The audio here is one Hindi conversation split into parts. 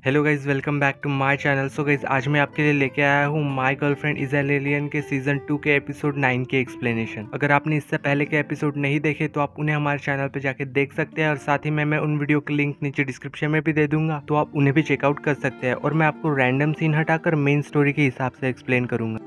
Hello guys, welcome back to my channel. So guys, आज मैं आपके लिए लेके आया हूँ my girlfriend is an alien के सीजन 2 के एपिसोड 9 के एक्सप्लेनेशन। अगर आपने इससे पहले के एपिसोड नहीं देखे तो आप उन्हें हमारे चैनल पे जाके देख सकते हैं, और साथ ही में मैं उन वीडियो के लिंक नीचे डिस्क्रिप्शन में भी दे दूंगा, तो आप उन्हें भी चेकआउट कर सकते हैं। और मैं आपको रैंडम सीन हटाकर मेन स्टोरी के हिसाब से एक्सप्लेन करूंगा।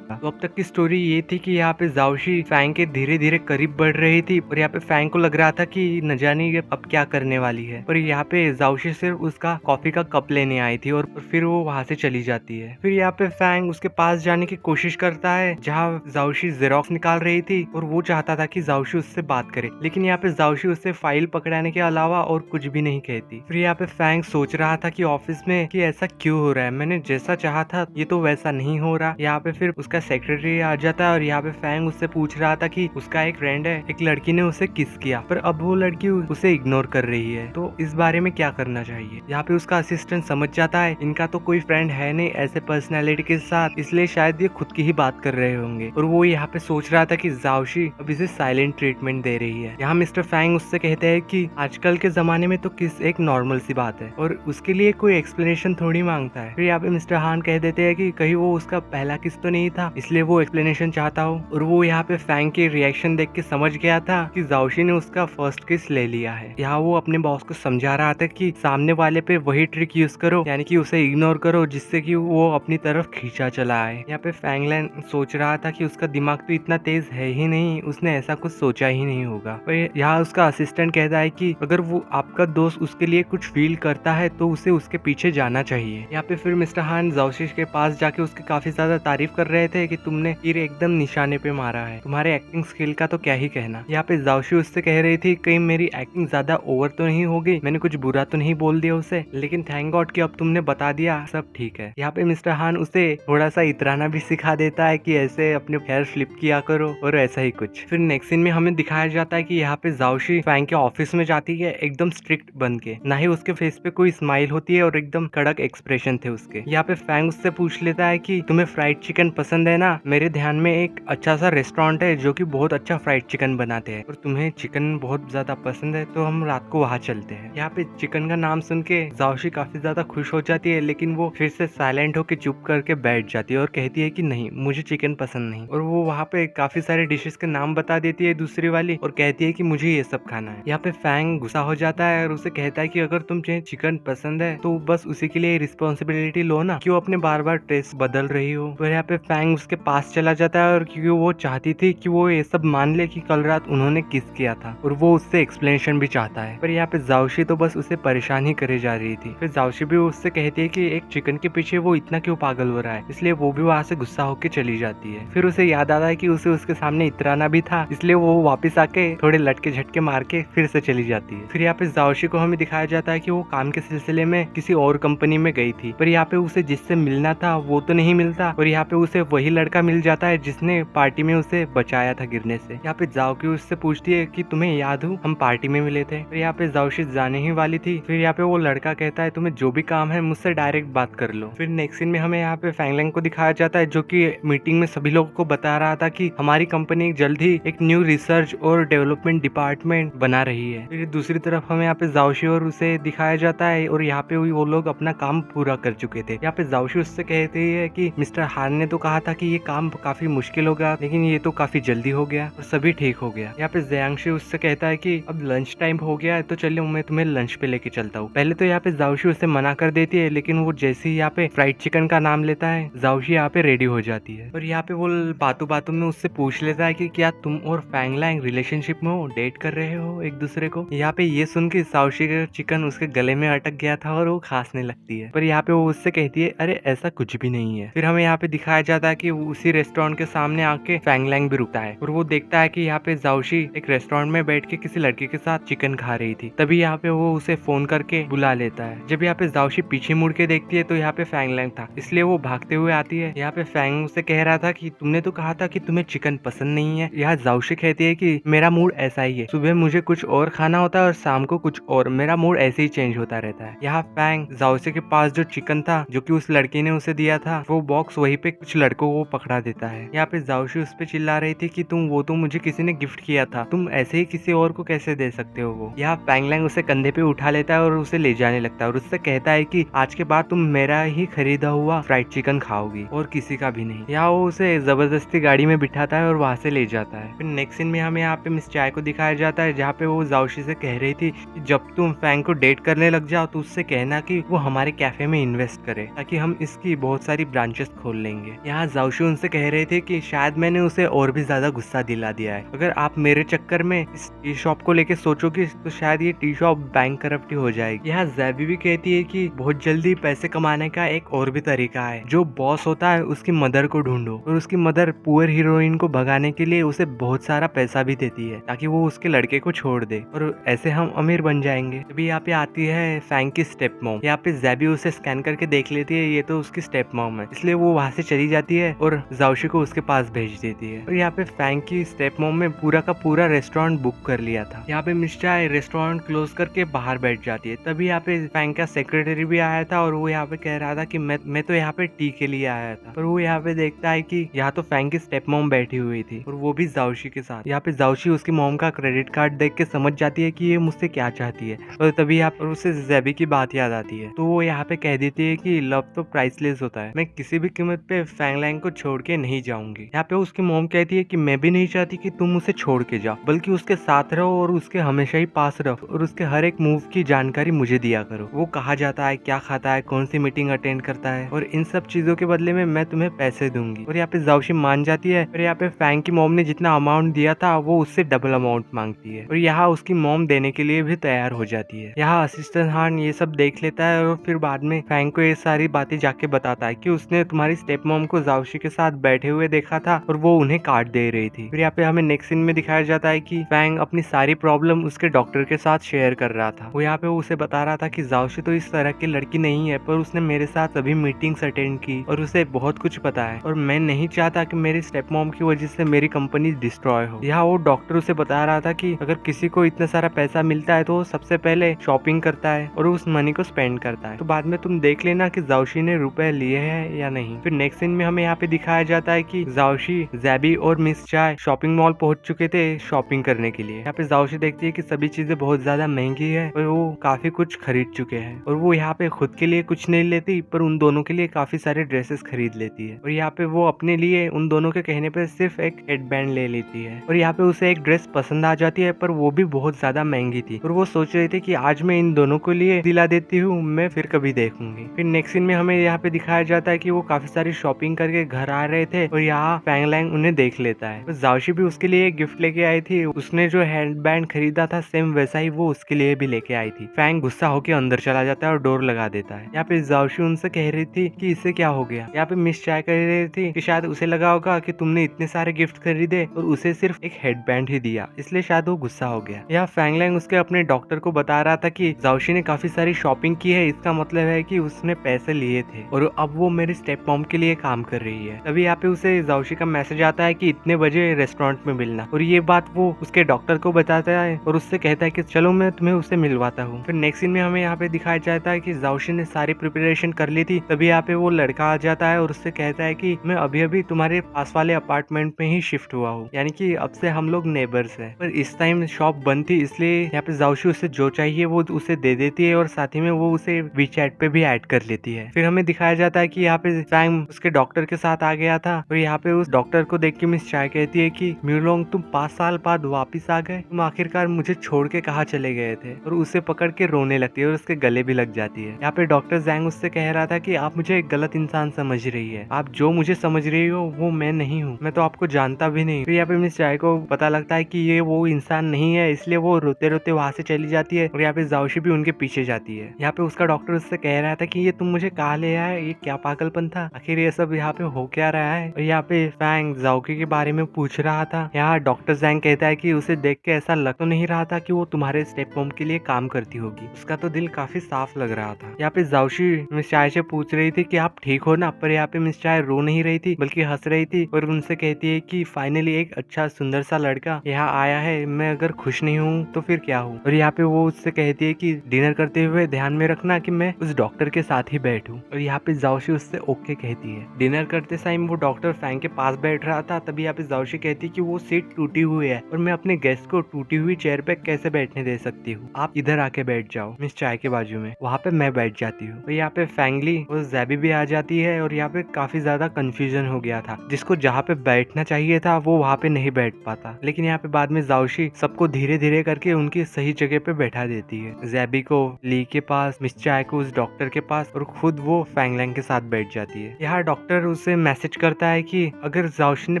तो अब तक की स्टोरी ये थी कि यहाँ पे जाओशी फैंग के धीरे धीरे करीब बढ़ रही थी, और यहाँ पे फैंग को लग रहा था कि न जाने ये अब क्या करने वाली है। पर यहाँ पे जाओशी सिर्फ उसका कॉफी का कप लेने आई थी, और फिर वो वहां से चली जाती है। फिर यहाँ पे फैंग उसके पास जाने की कोशिश करता है जहाँ जाओशी जेरोक्स निकाल रही थी, और वो चाहता था कि जाओशी उससे बात करे, लेकिन यहाँ पे जाओशी उससे फाइल पकड़ाने के अलावा और कुछ भी नहीं कहती। फिर यहाँ पे फैंग सोच रहा था कि ऑफिस में कि ऐसा क्यों हो रहा है, मैंने जैसा चाहा था ये तो वैसा नहीं हो रहा। यहाँ पे फिर उसका सेक्रेटरी आ जाता है, और यहाँ पे फैंग उससे पूछ रहा था कि उसका एक फ्रेंड है, एक लड़की ने उसे किस किया, पर अब वो लड़की उसे इग्नोर कर रही है, तो इस बारे में क्या करना चाहिए। यहाँ पे उसका असिस्टेंट समझ जाता है इनका तो कोई फ्रेंड है नहीं ऐसे पर्सनैलिटी के साथ, इसलिए शायद ये खुद की ही बात कर रहे होंगे। और वो यहाँ पे सोच रहा था कि जाओशी अब इसे साइलेंट ट्रीटमेंट दे रही है। यहाँ मिस्टर फैंग उससे कहते हैं कि आजकल के जमाने में तो किस एक नॉर्मल सी बात है, और उसके लिए कोई एक्सप्लेनेशन थोड़ी मांगता है। फिर यहाँ पे मिस्टर हान कह देते हैं कि कहीं वो उसका पहला किस तो नहीं था, इसलिए वो एक्सप्लेनेशन चाहता हो। और वो यहाँ पे फैंग के रिएक्शन देख के समझ गया था कि जाओशी ने उसका फर्स्ट किस ले लिया है। यहाँ वो अपने बॉस को समझा रहा था कि सामने वाले पे वही ट्रिक यूज करो, यानी कि उसे इग्नोर करो, जिससे कि वो अपनी तरफ खींचा चला आए। यहाँ पे फैंगलैन सोच रहा था कि उसका दिमाग तो इतना तेज है ही नहीं, उसने ऐसा कुछ सोचा ही नहीं होगा। और यहाँ उसका असिस्टेंट कहता है कि अगर वो आपका दोस्त उसके लिए कुछ फील करता है तो उसे उसके पीछे जाना चाहिए। यहाँ पे फिर मिस्टर हान जाओशी के पास जाके उसकी काफी ज्यादा तारीफ कर रहे थे कि तुमने तीर एकदम निशाने पे मारा है, तुम्हारे एक्टिंग स्किल का तो क्या ही कहना। यहाँ पे जाओशी उससे कह रही थी कहीं मेरी एक्टिंग ज्यादा ओवर तो नहीं हो गई, मैंने कुछ बुरा तो नहीं बोल दिया उसे, लेकिन थैंक गॉड कि अब तुमने बता दिया, सब ठीक है। यहाँ पे मिस्टर हान उसे थोड़ा सा इतराना भी सिखा देता है कि ऐसे अपने हेयर फ्लिप किया करो, और ऐसा ही कुछ। फिर नेक्स्ट सीन में हमें दिखाया जाता है कि यहाँ पे जाओशी फैंग के ऑफिस में जाती है एकदम स्ट्रिक्ट बन के, ना ही उसके फेस पे कोई स्माइल होती है, और एकदम कड़क एक्सप्रेशन थे उसके। यहाँ पे फैंग उससे पूछ लेता है कि तुम्हें फ्राइड चिकन पसंद है ना, मेरे ध्यान में एक अच्छा सा रेस्टोरेंट है जो कि बहुत अच्छा फ्राइड चिकन बनाते हैं, और तुम्हें चिकन बहुत ज्यादा पसंद है, तो हम रात को वहाँ चलते हैं। यहाँ पे चिकन का नाम सुन के जाओशी काफी ज्यादा खुश हो जाती है, लेकिन वो फिर से साइलेंट होके चुप करके बैठ जाती है और कहती है कि नहीं, मुझे चिकन पसंद नहीं। और वो वहाँ पे काफी सारे डिशेस के नाम बता देती है दूसरी वाली, और कहती है कि मुझे ये सब खाना है। यहाँ पे फैंग गुस्सा हो जाता है और उसे कहता है कि अगर तुम्हें चिकन पसंद है तो बस उसी के लिए रिस्पॉन्सिबिलिटी लो ना, क्यों अपने बार बार टेस्ट बदल रही हो। और यहाँ पे फैंग उसके पास चला जाता है, और क्योंकि वो चाहती थी कि वो ये सब मान ले कि कल रात उन्होंने किस किया था, और वो उससे एक्सप्लेनेशन भी चाहता है। पर यहाँ पे जाओशी तो बस उसे परेशान ही करे जा रही थी। फिर जाओशी भी उससे कहती है कि एक चिकन के पीछे वो इतना क्यों पागल हो रहा है, इसलिए वो भी वहाँ से गुस्सा होकर चली जाती है। फिर उसे याद आता है कि उसे उसके सामने इतराना भी था, इसलिए वो वापस आके थोड़े लटके झटके मार के फिर से चली जाती है। फिर यहाँ पे जाओशी को हमें दिखाया जाता है कि वो काम के सिलसिले में किसी और कंपनी में गई थी, पर यहाँ पे उसे जिससे मिलना था वो तो नहीं मिलता, और यहाँ पे उसे वही लड़का मिल जाता है जिसने पार्टी में उसे बचाया था गिरने से। यहाँ पे जाओकी उससे पूछती है कि तुम्हें याद हो हम पार्टी में मिले थे। फिर यहाँ पे जाओशी जाने ही वाली थी। फिर यहाँ पे वो लड़का कहता है तुम्हें जो भी काम है मुझसे डायरेक्ट बात कर लो। फिर नेक्स्ट सीन में हमें यहाँ पे फैंगलैंग को दिखाया जाता है जो कि मीटिंग में सभी लोगों को बता रहा था कि हमारी कंपनी जल्द ही एक न्यू रिसर्च और डेवलपमेंट डिपार्टमेंट बना रही है। फिर दूसरी तरफ हमें यहाँ पे जाओशी और उसे दिखाया जाता है, और यहाँ पे वो लोग अपना काम पूरा कर चुके थे। यहाँ पे जाओशी उससे कहती है कि मिस्टर हान ने तो कहा था कि ये काम काफी मुश्किल होगा, लेकिन ये तो काफी जल्दी हो गया और सभी ठीक हो गया। यहाँ पे जयांशी उससे कहता है कि अब लंच टाइम हो गया है, तो चलिए मैं तुम्हें लंच पे लेके चलता हूँ। पहले तो यहाँ पे जाओशी उसे मना कर देती है, लेकिन वो जैसे ही यहाँ पे फ्राइड चिकन का नाम लेता है जाओशी यहाँ पे रेडी हो जाती है। और यहाँ पे वो बातों बातों में उससे पूछ लेता है कि क्या तुम और फैंगलैंग रिलेशनशिप में हो, डेट कर रहे हो एक दूसरे को। यहाँ पे ये सुन के जाओशी का चिकन उसके गले में अटक गया था और वो खांसने लगती है, पर यहाँ पे वो उससे कहती है अरे ऐसा कुछ भी नहीं है। फिर हमें यहाँ पे दिखाया जाता है कि उसी रेस्टोरेंट के सामने आके फैंगलैंग भी रुकता है, और वो देखता है कि यहाँ पे जाओशी एक रेस्टोरेंट में बैठ के किसी लड़के के साथ चिकन खा रही थी। तभी यहाँ पे वो उसे फोन करके बुला लेता है। जब यहाँ पे जाओशी पीछे मुड़ के देखती है तो यहाँ पे फैंगलैंग था, इसलिए वो भागते हुए आती है। यहाँ पे फैंग उसे कह रहा था कि तुमने तो कहा था कि तुम्हें चिकन पसंद नहीं है। यहाँ जाओशी कहती है कि मेरा मूड ऐसा ही है, सुबह मुझे कुछ और खाना होता है और शाम को कुछ और, मेरा मूड ऐसे ही चेंज होता रहता है। यहाँ फैंग जाओशी के पास जो चिकन था जो कि उस लड़की ने उसे दिया था, वो बॉक्स वहीं पे कुछ लड़कों को वो पकड़ा देता है। यहाँ पे जाओशी उस पे चिल्ला रही थी कि वो तो मुझे किसी ने गिफ्ट किया था, तुम ऐसे ही किसी और को कैसे दे सकते हो। वो यहाँ फैंग लैंग उसे कंधे पे उठा लेता है और उसे ले जाने लगता है और उससे कहता है कि आज के बाद तुम मेरा ही खरीदा हुआ फ्राइड चिकन खाओगी और किसी का भी नहीं। यहाँ वो उसे जबरदस्ती गाड़ी में बिठाता है और वहां से ले जाता है। फिर नेक्स्ट सीन में हमें यहाँ पे मिस चाय को दिखाया जाता है, जहाँ पे वो जाओशी से कह रही थी कि जब तुम फैंग को डेट करने लग जाओ तो उससे कहना कि वो हमारे कैफे में इन्वेस्ट करे ताकि हम इसकी बहुत सारी ब्रांचेस खोल लेंगे। यहाँ जाओशी उनसे कह रहे थे कि शायद मैंने उसे और भी ज्यादा गुस्सा दिला दिया है, अगर आप मेरे चक्कर में इस टी शॉप को लेके सोचोगे तो शायद ये टी शॉप बैंक करप्ट हो जाएगी। यहाँ ज़ैबी भी कहती है कि बहुत जल्दी पैसे कमाने का एक और भी तरीका है, जो बॉस होता है उसकी मदर को ढूंढो और उसकी मदर पुअर हीरोइन को भगाने के लिए उसे बहुत सारा पैसा भी देती है ताकि वो उसके लड़के को छोड़ दे और ऐसे हम अमीर बन जाएंगे। अभी यहाँ पे आती है फैंग की स्टेप मॉम। यहाँ पे ज़ैबी उसे स्कैन करके देख लेती है, ये तो उसकी स्टेप मॉम है, इसलिए वो वहाँ से चली जाती है और जाओशी को उसके पास भेज देती है। और यहाँ पे फैंग की स्टेप मॉम में पूरा का पूरा रेस्टोरेंट बुक कर लिया था। यहाँ पे मिस चाय रेस्टोरेंट क्लोज करके बाहर बैठ जाती है। तभी यहाँ पे फैंग का सेक्रेटरी भी आया था और वो यहाँ पे कह रहा था कि मैं तो यहाँ पे टी के लिए आया था। और वो यहाँ पे देखता है कि यहाँ तो फैंग की स्टेप मॉम बैठी हुई थी और वो भी जाओशी के साथ। यहाँ पे जाओशी उसकी मॉम का क्रेडिट कार्ड देख के समझ जाती है कि ये मुझसे क्या चाहती है और तभी यहाँ पर उसे ज़ैबी की बात याद आती है। तो वो यहाँ पे कह देती है कि लव तो प्राइसलेस होता है, मैं किसी भी कीमत पे फैंग लैंग को छोड़ के नहीं जाऊंगी। यहाँ पे उसकी मॉम कहती है कि मैं भी नहीं चाहती कि तुम उसे छोड़ के जाओ, बल्कि उसके साथ रहो और उसके हमेशा ही पास रहो और उसके हर एक मूव की जानकारी मुझे दिया करो। वो कहाँ जाता है, क्या खाता है, कौन सी मीटिंग अटेंड करता है और इन सब चीजों के बदले में मैं तुम्हें पैसे दूंगी। और यहाँ पे जाओशी मान जाती है और यहाँ पे फैंग की मॉम ने जितना अमाउंट दिया था वो उससे डबल अमाउंट मांगती है और यहाँ उसकी मॉम देने के लिए भी तैयार हो जाती है। यहाँ असिस्टेंट हान ये सब देख लेता है और फिर बाद में फैंग को ये सारी बातें जाके बताता है कि उसने तुम्हारी स्टेप मॉम को जाओशी के साथ बैठे हुए देखा था और वो उन्हें कार्ड दे रही थी। फिर यहाँ पे हमें नेक्स्ट सीन में दिखाया जाता है कि फैंग अपनी सारी प्रॉब्लम उसके डॉक्टर के साथ शेयर कर रहा था। वो यहाँ पे उसे बता रहा था कि जाओशी तो इस तरह की लड़की नहीं है, पर उसने मेरे साथ सभी मीटिंग्स अटेंड की और उसे बहुत कुछ पता है और मैं नहीं चाहता कि मेरी स्टेप मॉम की वजह से मेरी कंपनी डिस्ट्रॉय हो। यहाँ वो डॉक्टर उसे बता रहा था कि अगर किसी को इतना सारा पैसा मिलता है तो वो सबसे पहले शॉपिंग करता है और उस मनी को स्पेंड करता है, तो बाद में तुम देख लेना कि जाओशी ने रुपए लिए हैं या नहीं। फिर नेक्स्ट सीन में हमें यहाँ पे दिखाया जाता है कि जाओशी, ज़ैबी और मिस चाय शॉपिंग मॉल पहुंच चुके थे शॉपिंग करने के लिए। यहाँ पे जाओशी देखती है कि सभी चीजें बहुत ज्यादा महंगी है और वो काफी कुछ खरीद चुके हैं और वो यहाँ पे खुद के लिए कुछ नहीं लेती पर उन दोनों के लिए काफी सारे ड्रेसेस खरीद लेती है। और यहाँ पे वो अपने लिए उन दोनों के कहने पे सिर्फ एक हेडबैंड ले लेती है और यहाँ पे उसे एक ड्रेस पसंद आ जाती है पर वो भी बहुत ज्यादा महंगी थी और वो सोच रही थी कि आज मैं इन दोनों के लिए दिला देती हूँ, मैं फिर कभी देखूंगी। फिर नेक्स्ट सीन में हमें यहाँ पे दिखाया जाता है कि वो काफी सारी शॉपिंग करके घर आ रहे थे और यहाँ फैंग लैंग उन्हें देख लेता है। तो जाओशी भी उसके लिए एक गिफ्ट लेके आई थी, उसने जो हेडबैंड खरीदा था सेम वैसा ही वो उसके लिए भी लेके आई थी। फैंग गुस्सा होकर अंदर चला जाता है और डोर लगा देता है। यहाँ पे जाओशी उनसे कह रही थी कि इससे क्या हो गया। यहाँ पे मिस चाय कह रही थी कि शायद उसे लगा होगा कि तुमने इतने सारे गिफ्ट खरीदे और उसे सिर्फ एक हेडबैंड ही दिया, इसलिए शायद वो गुस्सा हो गया। यहाँ फैंग लैंग उसके अपने डॉक्टर को बता रहा था कि जाओशी ने काफी सारी शॉपिंग की है, इसका मतलब है कि उसने पैसे लिए थे और अब वो मेरी स्टेप मॉम के लिए काम कर रही है। तभी यहाँ पे उसे जाओशी का मैसेज आता है कि इतने बजे रेस्टोरेंट में मिलना और ये बात वो उसके डॉक्टर को बताता है और उससे कहता है कि चलो मैं तुम्हें उससे मिलवाता हूँ। फिर नेक्स्ट सीन में हमें यहाँ पे दिखाया जाता है कि जाओशी ने सारी प्रिपरेशन कर ली थी। तभी यहाँ पे वो लड़का आ जाता है और उससे कहता है कि मैं अभी अभी तुम्हारे पास वाले अपार्टमेंट में ही शिफ्ट हुआ हूँ, यानी कि अब से हम लोग नेबर्स हैं। पर इस टाइम शॉप बंद थी, इसलिए यहाँ पे जाओशी उसे जो चाहिए वो उसे दे देती है और साथ ही में वो उसे वीचैट पे भी ऐड कर लेती है। फिर हमें दिखाया जाता है कि यहाँ पे फैंग उसके डॉक्टर के साथ आ गया था और यहाँ पे उस डॉक्टर को देख के मिस चाय कहती है कि म्यूलोंग तुम 5 साल बाद वापिस आ गए, तुम आखिरकार मुझे छोड़ के कहाँ चले गए थे। और उसे पकड़ के रोने लगती है और उसके गले भी लग जाती है। यहाँ पे डॉक्टर जैंग उससे कह रहा था कि आप मुझे एक गलत इंसान समझ रही है, आप जो मुझे समझ रही हो वो मैं नहीं हूँ, मैं तो आपको जानता भी नहीं। फिर यहाँ पे मिस चाय को पता लगता है कि ये वो इंसान नहीं है, इसलिए वो रोते रोते वहां से चली जाती है और यहाँ पे जाओशी भी उनके पीछे जाती है। यहाँ पे उसका डॉक्टर उससे कह रहा था कि ये तुम मुझे कहाँ ले आए, ये क्या पागलपन था, आखिर ये सब यहाँ पे हो क्या रहा है। और यहाँ पे फैंग जाओकी के बारे में पूछ रहा था। यहाँ डॉक्टर जैंग कहता है कि उसे देख के ऐसा लग तो नहीं रहा था कि वो तुम्हारे स्टेप मॉम के लिए काम करती होगी, उसका तो दिल काफी साफ लग रहा था। यहाँ पे जाओशी मिस चाय से पूछ रही थी कि आप ठीक हो ना, पर यहाँ पे मिस चाय रो नहीं रही थी बल्कि हंस रही थी और उनसे कहती है कि फाइनली एक अच्छा सुंदर सा लड़का यहाँ आया है, मैं अगर खुश नहीं हूँ तो फिर क्या हूँ। और यहाँ पे वो उससे कहती है कि डिनर करते हुए ध्यान में रखना कि मैं उस डॉक्टर के साथ ही बैठूं। और यहाँ पे जाओशी उससे ओके कहती है। डिनर करते टाइम वो डॉक्टर फैंग के पास बैठ रहा था, तभी यहाँ पे जाओशी कहती कि वो सीट टूटी हुई है और मैं अपने गेस्ट को टूटी हुई चेयर पे कैसे बैठने दे सकती हूँ, आप इधर आके बैठ जाओ मिस चाय के बाजू में। वहाँ पे मैं बैठ जाती हूँ। तो यहाँ पे फैंगली और जैबी भी आ जाती है और यहाँ पे काफी ज्यादा कंफ्यूजन हो गया था, जिसको जहाँ पे बैठना चाहिए था वो वहाँ पे नहीं बैठ पाता। लेकिन यहाँ पे बाद में जाओशी सबको धीरे धीरे करके उनकी सही जगह पे बैठा देती है, जैबी को ली के पास, मिस चाय को उस डॉक्टर के पास, और खुद वो फैंगलैंग के साथ बैठ जाती है। यहाँ डॉक्टर उसे मैसेज करता है कि अगर जाओशी ने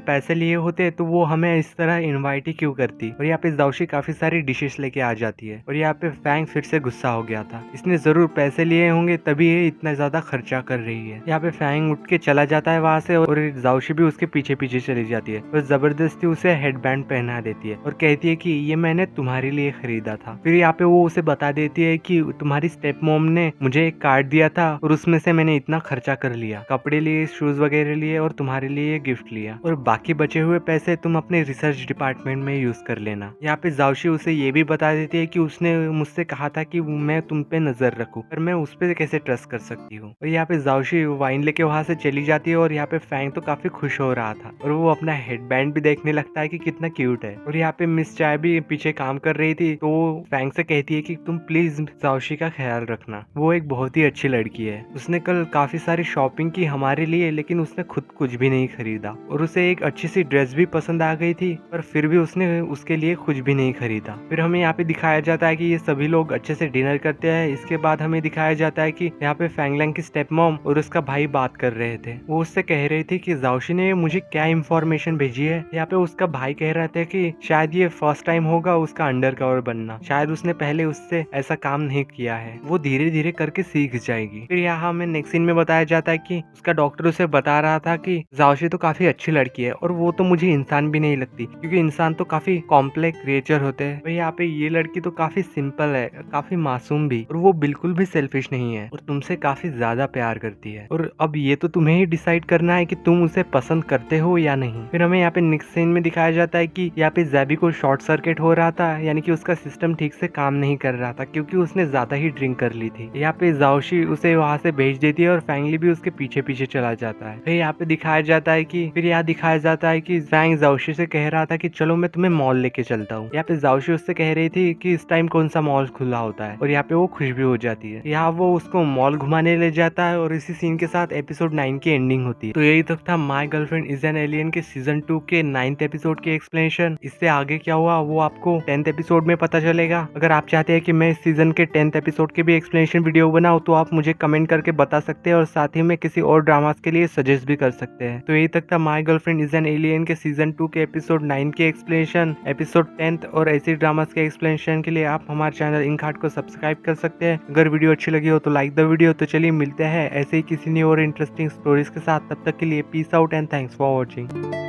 पैसे लिए होते तो वो हमें इस तरह इनवाइट ही क्यों करती। और यहाँ पे जाओशी काफी सारी डिशेस लेके आ जाती है और यहाँ पे फैंग फिर से गुस्सा हो गया था, इसने जरूर पैसे लिए होंगे तभी ये इतना ज्यादा खर्चा कर रही है। यहाँ पे फैंग उठ के चला जाता है वहाँ से और जाओशी भी उसके पीछे पीछे चली जाती है और जबरदस्ती उसे हेडबैंड पहना देती है और कहती है कि ये मैंने तुम्हारे लिए खरीदा था। फिर यहाँ पे वो उसे बता देती है कि तुम्हारी स्टेप मॉम ने मुझे एक कार्ड दिया था और उसमें से मैंने इतना खर्चा कर लिया, कपड़े लिए, शूज वगैरह लिए और तुम्हारे लिए गिफ्ट लिया, और बाकी बचे हुए पैसे तुम अपने रिसर्च डिपार्टमेंट में यूज कर लेना। यहाँ पे जाओशी उसे ये भी बता देती है कि उसने मुझसे कहा था कि मैं तुम पे नजर रखूं, पर मैं उस पे कैसे ट्रस्ट कर सकती हूँ। और यहाँ पे जाओशी वाइन लेके वहां से चली जाती है और यहाँ पे फैंग तो काफी खुश हो रहा था और वो अपना हेडबैंड भी देखने लगता है कि कितना क्यूट है। और यहाँ पे मिस चाय भी पीछे काम कर रही थी, तो वो फैंग से कहती है कि तुम प्लीज जाओशी का ख्याल रखना, वो एक बहुत ही अच्छी लड़की है, उसने कल काफी सारी शॉपिंग की हमारे लिए, लेकिन उसने खुद कुछ भी नहीं खरीदा, और उसे एक अच्छी सी ड्रेस भी पसंद आ गई थी, पर फिर भी उसने उसके लिए कुछ भी नहीं खरीदा। फिर हमें यहाँ पे दिखाया जाता है कि ये सभी लोग अच्छे से डिनर करते हैं। इसके बाद हमें दिखाया जाता है कि यहाँ पे फैंगलैंग की स्टेप मॉम और उसका भाई बात कर रहे थे। वो उससे कह रही थी कि जाओशी ने मुझे क्या इन्फॉर्मेशन भेजी है। यहाँ पे उसका भाई कह रहा था कि शायद ये फर्स्ट टाइम होगा उसका अंडर कवर बनना, शायद उसने पहले उससे ऐसा काम नहीं किया है, वो धीरे धीरे करके सीख जाएगी। फिर यहाँ हमें नेक्स्ट सीन में बताया जाता है कि उसका डॉक्टर उसे बता रहा था कि जाओशी तो काफी अच्छी लड़की है और वो तो मुझे इंसान भी नहीं लगती, क्योंकि इंसान तो काफी कॉम्प्लेक्स क्रिएचर होते हैं। यहाँ पे ये लड़की तो काफी सिंपल है, काफी मासूम भी, और वो बिल्कुल भी सेल्फिश नहीं है और तुमसे काफी ज्यादा प्यार करती है, और अब ये तो तुम्हें ही डिसाइड करना है कि तुम उसे पसंद करते हो या नहीं। फिर हमें यहाँ पे नेक्स्ट सीन में दिखाया जाता है कि यहाँ पे जैबी को शॉर्ट सर्किट हो रहा था, यानी कि उसका सिस्टम ठीक से काम नहीं कर रहा था क्योंकि उसने ज्यादा ही ड्रिंक कर ली थी। यहाँ पे जाओशी उसे वहां से भेज देती है और फैंगली भी उसके पीछे पीछे चला जाता है। फिर यहाँ पे दिखाया जाता है कि फैंग जाओशी से कह रहा था कि चलो मैं तुम्हें मॉल लेके चलता हूँ। यहाँ पे जाओशी उससे कह रही थी कि इस टाइम कौन सा मॉल खुला होता है, और यहाँ पे वो खुश भी हो जाती है। यहाँ वो उसको मॉल घुमाने ले जाता है और इसी सीन के साथ एपिसोड 9 की एंडिंग होती है। तो यही तक था my girlfriend is an alien के सीजन 2 के 9th एपिसोड की एक्सप्लेनेशन। इससे आगे क्या हुआ वो आपको 10th एपिसोड में पता चलेगा। अगर आप चाहते हैं कि मैं इस सीजन के 10th एपिसोड के भी एक्सप्लेनेशन वीडियो बनाऊं तो आप मुझे कमेंट करके बता सकते हैं और साथ ही में किसी और ड्रामास के लिए सजेस्ट भी कर सकते हैं। तो यही तक था my girlfriend is an alien के सीजन 2 के एपिसोड 9 की एक्सप्लेनेशन, एपिसोड 10th और ऐसी ड्रामास के एक्सप्लेनेशन के लिए आप हमारे चैनल इंकहार्ट को सब्सक्राइब कर सकते हैं। अगर वीडियो अच्छी लगी हो तो लाइक द वीडियो। तो चलिए मिलते हैं ऐसे ही किसी नई और इंटरेस्टिंग स्टोरीज के साथ, तब तक के लिए peace out and thanks for watching.